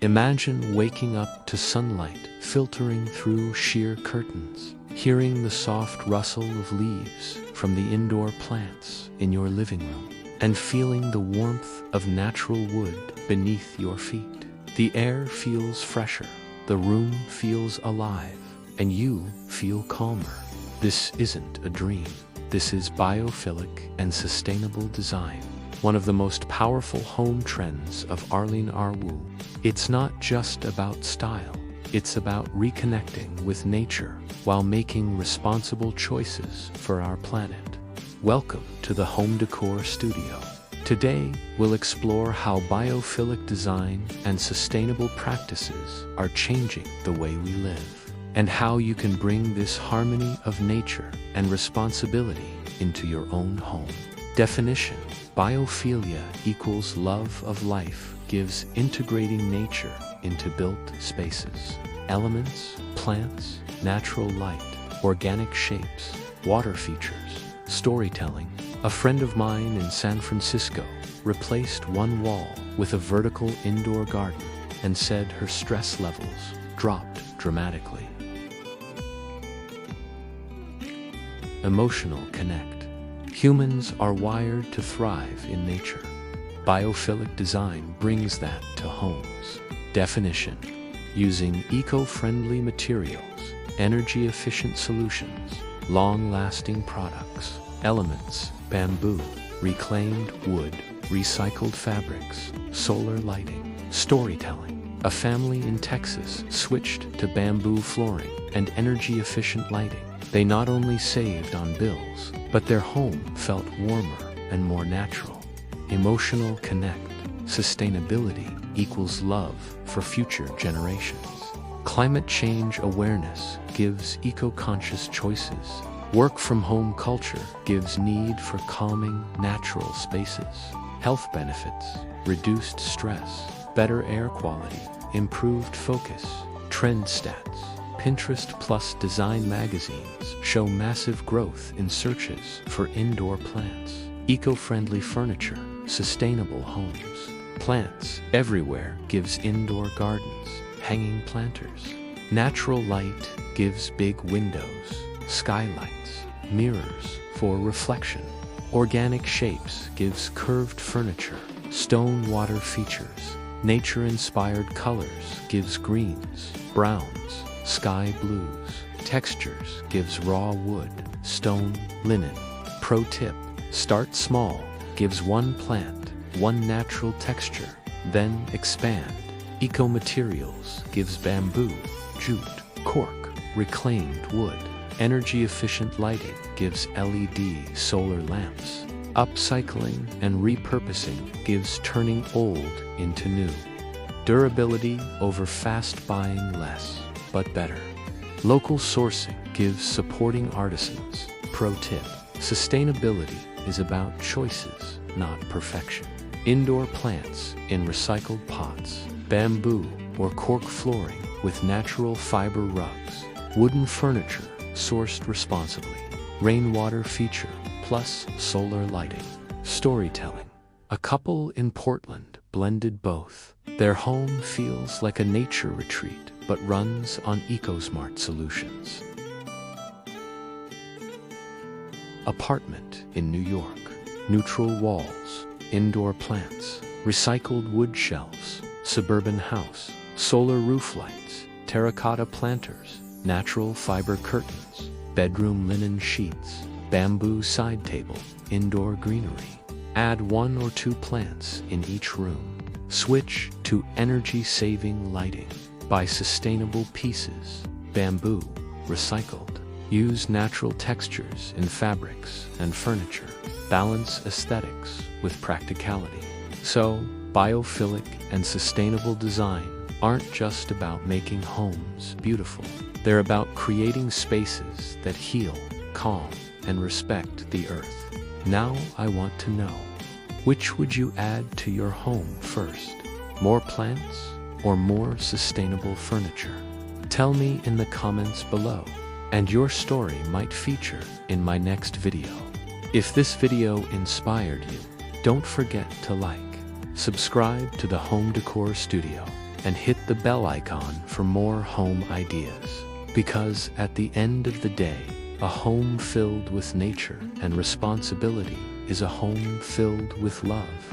Imagine waking up to sunlight filtering through sheer curtains, hearing the soft rustle of leaves from the indoor plants in your living room, and feeling the warmth of natural wood beneath your feet. The air feels fresher, the room feels alive, and you feel calmer. This isn't a dream. This is biophilic and sustainable design, one of the most powerful home trends of Arlene Arwu. It's not just about style, it's about reconnecting with nature while making responsible choices for our planet. Welcome to the Home Decor Studio. Today, we'll explore how biophilic design and sustainable practices are changing the way we live, and how you can bring this harmony of nature and responsibility into your own home. Definition: biophilia equals love of life, gives integrating nature into built spaces. Elements: plants, natural light, organic shapes, water features, storytelling. A friend of mine in San Francisco replaced one wall with a vertical indoor garden and said her stress levels dropped dramatically. Emotional connect. Humans are wired to thrive in nature. Biophilic design brings that to homes. Definition: using eco-friendly materials, energy-efficient solutions, long-lasting products. Elements: bamboo, reclaimed wood, recycled fabrics, solar lighting. Storytelling: a family in Texas switched to bamboo flooring and energy-efficient lighting. They not only saved on bills, but their home felt warmer and more natural. Emotional connect. Sustainability equals love for future generations. Climate change awareness gives eco-conscious choices. Work from home culture gives need for calming, natural spaces. Health benefits: reduced stress, better air quality, improved focus. Trend stats: Pinterest plus design magazines show massive growth in searches for indoor plants. Eco-friendly furniture, sustainable homes. Plants everywhere gives indoor gardens, hanging planters. Natural light gives big windows, skylights, mirrors for reflection. Organic shapes gives curved furniture, stone water features. Nature-inspired colors gives greens, browns, sky blues. Textures gives raw wood, stone, linen. Pro tip: start small, gives one plant, one natural texture, then expand. Eco-materials gives bamboo, jute, cork, reclaimed wood. Energy-efficient lighting gives LED solar lamps. Upcycling and repurposing gives turning old into new. Durability over fast buying less, but better. Local sourcing gives supporting artisans. Pro tip: sustainability is about choices, not perfection. Indoor plants in recycled pots, bamboo or cork flooring with natural fiber rugs. Wooden furniture sourced responsibly. Rainwater feature plus solar lighting. Storytelling: a couple in Portland blended both. Their home feels like a nature retreat, but runs on eco-smart solutions. Apartment in New York. Neutral walls, indoor plants, recycled wood shelves. Suburban house, solar roof lights, terracotta planters, natural fiber curtains, bedroom linen sheets, bamboo side table, indoor greenery. Add 1 or 2 plants in each room. Switch to energy-saving lighting. Buy sustainable pieces, bamboo, recycled. Use natural textures in fabrics and furniture. Balance aesthetics with practicality. So, biophilic and sustainable design aren't just about making homes beautiful. They're about creating spaces that heal, calm, and respect the earth. Now I want to know, which would you add to your home first? More plants or more sustainable furniture? Tell me in the comments below, and your story might feature in my next video. If this video inspired you, don't forget to like, subscribe to the Home Decor Studio, and hit the bell icon for more home ideas. Because at the end of the day, a home filled with nature and responsibility is a home filled with love.